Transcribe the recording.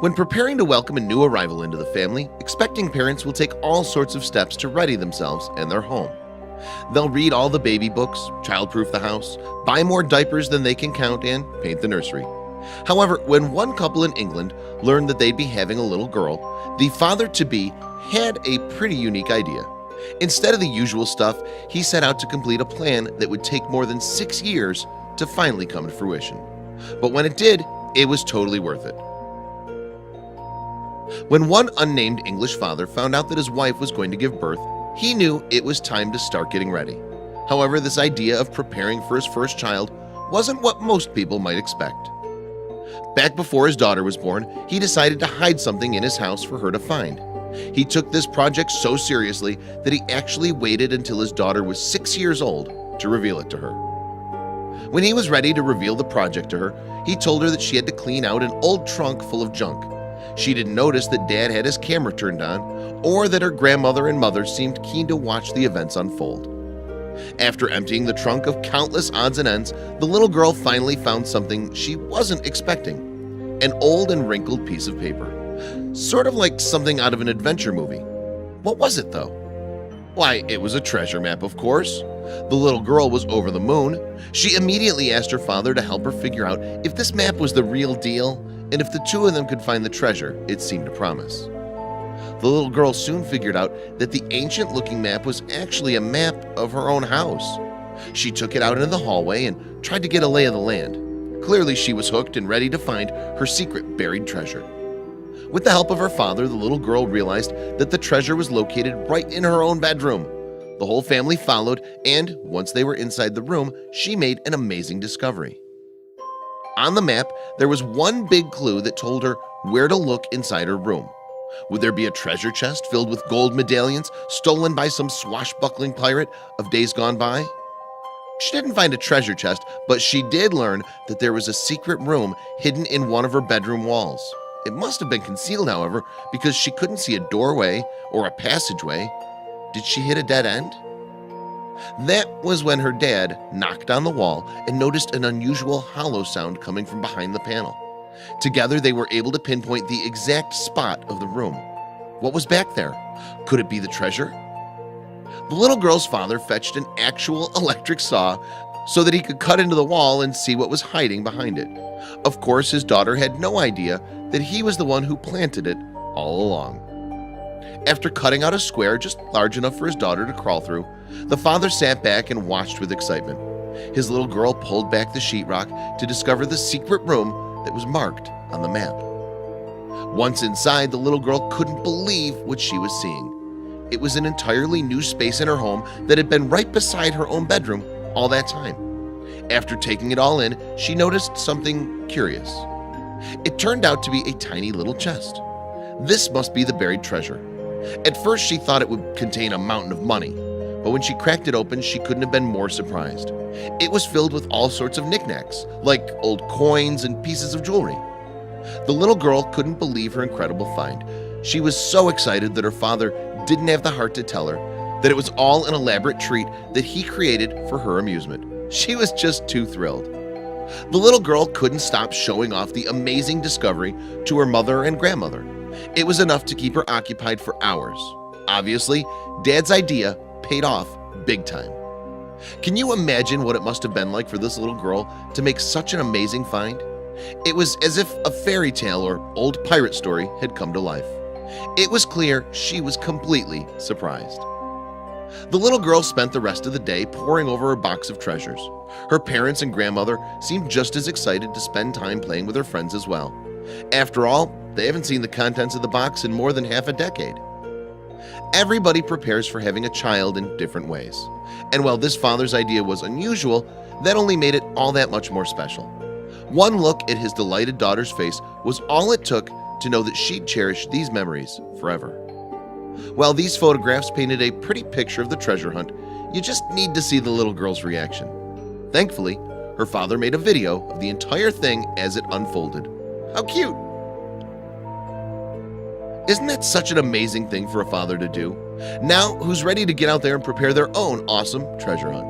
When preparing to welcome a new arrival into the family, expecting parents will take all sorts of steps to ready themselves and their home. They'll read all the baby books, childproof the house, buy more diapers than they can count, and paint the nursery. However, when one couple in England learned that they'd be having a little girl, the father-to-be had a pretty unique idea. Instead of the usual stuff, he set out to complete a plan that would take more than 6 years to finally come to fruition. But when it did, it was totally worth it. When one unnamed English father found out that his wife was going to give birth, he knew it was time to start getting ready. However, this idea of preparing for his first child wasn't what most people might expect. Back before his daughter was born, he decided to hide something in his house for her to find. He took this project so seriously that he actually waited until his daughter was 6 years old to reveal it to her. When he was ready to reveal the project to her, he told her that she had to clean out an old trunk full of junk. She didn't notice that Dad had his camera turned on, or that her grandmother and mother seemed keen to watch the events unfold. After emptying the trunk of countless odds and ends, the little girl finally found something she wasn't expecting: an old and wrinkled piece of paper. Sort of like something out of an adventure movie. What was it, though? Why, it was a treasure map, of course. The little girl was over the moon. She immediately asked her father to help her figure out if this map was the real deal, and if the two of them could find the treasure it seemed to promise. The little girl soon figured out that the ancient-looking map was actually a map of her own house. She took it out into the hallway and tried to get a lay of the land. Clearly, she was hooked and ready to find her secret buried treasure. With the help of her father, the little girl realized that the treasure was located right in her own bedroom. The whole family followed, and once they were inside the room, she made an amazing discovery. On the map, there was one big clue that told her where to look inside her room. Would there be a treasure chest filled with gold medallions stolen by some swashbuckling pirate of days gone by? She didn't find a treasure chest, but she did learn that there was a secret room hidden in one of her bedroom walls. It must have been concealed, however, because she couldn't see a doorway or a passageway. Did she hit a dead end? That was when her dad knocked on the wall and noticed an unusual hollow sound coming from behind the panel. Together, they were able to pinpoint the exact spot of the room. What was back there? Could it be the treasure? The little girl's father fetched an actual electric saw so that he could cut into the wall and see what was hiding behind it. Of course, his daughter had no idea that he was the one who planted it all along. After cutting out a square just large enough for his daughter to crawl through, the father sat back and watched with excitement. His little girl pulled back the sheetrock to discover the secret room that was marked on the map. Once inside, the little girl couldn't believe what she was seeing. It was an entirely new space in her home that had been right beside her own bedroom all that time. After taking it all in, she noticed something curious. It turned out to be a tiny little chest. This must be the buried treasure. At first, she thought it would contain a mountain of money, but when she cracked it open, she couldn't have been more surprised. It was filled with all sorts of knickknacks, like old coins and pieces of jewelry. The little girl couldn't believe her incredible find. She was so excited that her father didn't have the heart to tell her that it was all an elaborate treat that he created for her amusement. She was just too thrilled. The little girl couldn't stop showing off the amazing discovery to her mother and grandmother. It was enough to keep her occupied for hours. Obviously, Dad's idea paid off big time. Can you imagine what it must have been like for this little girl to make such an amazing find? It was as if a fairy tale or old pirate story had come to life. It was clear she was completely surprised. The little girl spent the rest of the day poring over her box of treasures. Her parents and grandmother seemed just as excited to spend time playing with her friends as well. After all, they haven't seen the contents of the box in more than half a decade. Everybody prepares for having a child in different ways. And while this father's idea was unusual, that only made it all that much more special. One look at his delighted daughter's face was all it took to know that she'd cherish these memories forever. While these photographs painted a pretty picture of the treasure hunt, you just need to see the little girl's reaction. Thankfully, her father made a video of the entire thing as it unfolded. How cute! Isn't that such an amazing thing for a father to do? Now, who's ready to get out there and prepare their own awesome treasure hunt?